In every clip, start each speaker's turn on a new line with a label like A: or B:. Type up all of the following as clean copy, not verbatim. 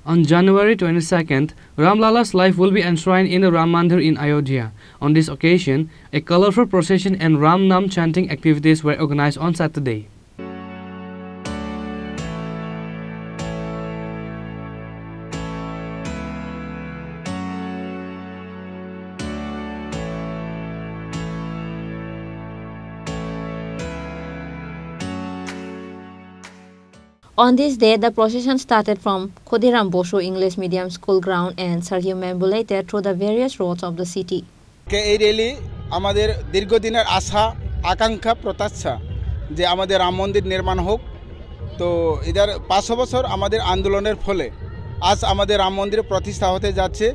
A: On January 22nd, Ram Lala's life will be enshrined in the Ram Mandir in Ayodhya. On this occasion, a colorful procession and Ram Nam chanting activities were organized on Saturday.
B: On this day, the procession started from Khodiram Bosho English Medium School ground and circumambulated through the various roads of the city.
C: এই rally আমাদের দীর্ঘদিনের আশা আকাঙ্ক্ষা প্রত্যাশা যে আমাদের রাম মন্দির নির্মাণ হোক। তো এদের 500 বছর আমাদের আন্দোলনের ফলে আজ আমাদের রাম মন্দির প্রতিষ্ঠা হতে যাচ্ছে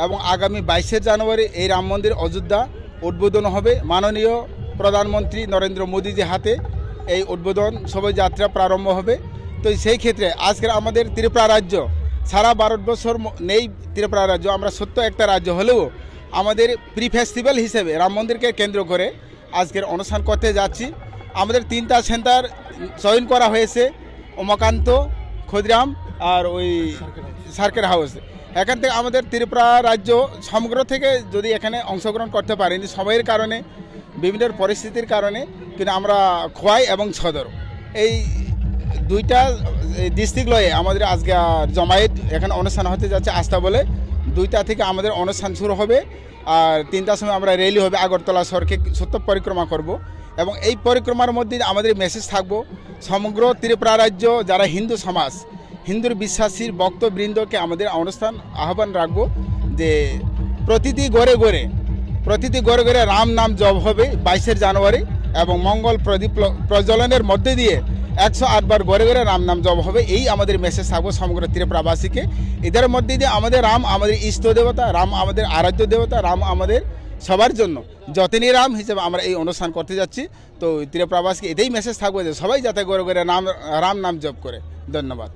C: এবং আগামী 22শে জানুয়ারি এই রাম মন্দির অযোধ্যা উদ্বোধন হবে। মাননীয় প্রধানমন্ত্রী নরেন্দ্র মোদীজির হাতে এই উদ্বোধন শোভাযাত্রা প্রারম্ভ হবে। তো সেই ক্ষেত্রে আজকের আমাদের ত্রিপুরা রাজ্য সারা ভারতবর্ষের নেই ত্রিপুরা রাজ্য, আমরা সত্য একটা রাজ্য হলেও আমাদের প্রি ফেস্টিভ্যাল হিসেবে রাম মন্দিরকে কেন্দ্র করে আজকের অনুষ্ঠান করতে যাচ্ছি। আমাদের 3টা সেন্টার চয়ন করা হয়েছে, উমাকান্ত, ক্ষুদিরাম আর ওই সার্কেল হাউস। এখান থেকে আমাদের ত্রিপুরা রাজ্য সমগ্র থেকে যদি এখানে অংশগ্রহণ করতে পারেনি সময়ের কারণে, বিভিন্ন পরিস্থিতির কারণে, কিন্তু আমরা খোয়াই এবং সদর এই 2টা ডিস্ট্রিক্ট লয়ে আমাদের আজকে জমায়েত এখানে অনুষ্ঠান হতে যাচ্ছে আস্থা বলে। 2টা থেকে আমাদের অনুষ্ঠান শুরু হবে আর 3টার সময় আমরা র্যালি হবে, আগরতলা শহরকে সত্য পরিক্রমা করব এবং এই পরিক্রমার মধ্যে আমাদের মেসেজ থাকবো সমগ্র ত্রিপুরা রাজ্য যারা হিন্দু সমাজ, হিন্দুর বিশ্বাসীর ভক্তবৃন্দকে আমাদের অনুষ্ঠান আহ্বান রাখবো যে প্রতিটি ঘরে ঘরে রাম নাম জপ হবে 22শে জানুয়ারি এবং মঙ্গল প্রদীপ প্রজ্বলনের মধ্যে দিয়ে 108 বার ঘরে ঘরে রাম নাম জপ হবে। এই আমাদের মেসেজ থাকবো সমগ্র ত্রিপুরাবাসীকে। এদের মধ্যে দিয়ে আমাদের রাম আমাদের ইষ্ট দেবতা, রাম আমাদের আরাধ্য দেবতা, রাম আমাদের সবার জন্য যতনী রাম হিসেবে আমরা এই অনুষ্ঠান করতে যাচ্ছি। তো ত্রিপুরাবাসীকে এটাই মেসেজ থাকবে যে সবাই যাতে ঘরে ঘরে রাম নাম জপ করে। ধন্যবাদ।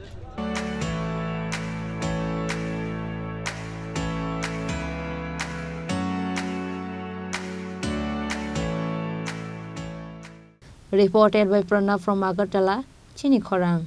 B: Reported by Pranav from Agartala, Chini Khorang.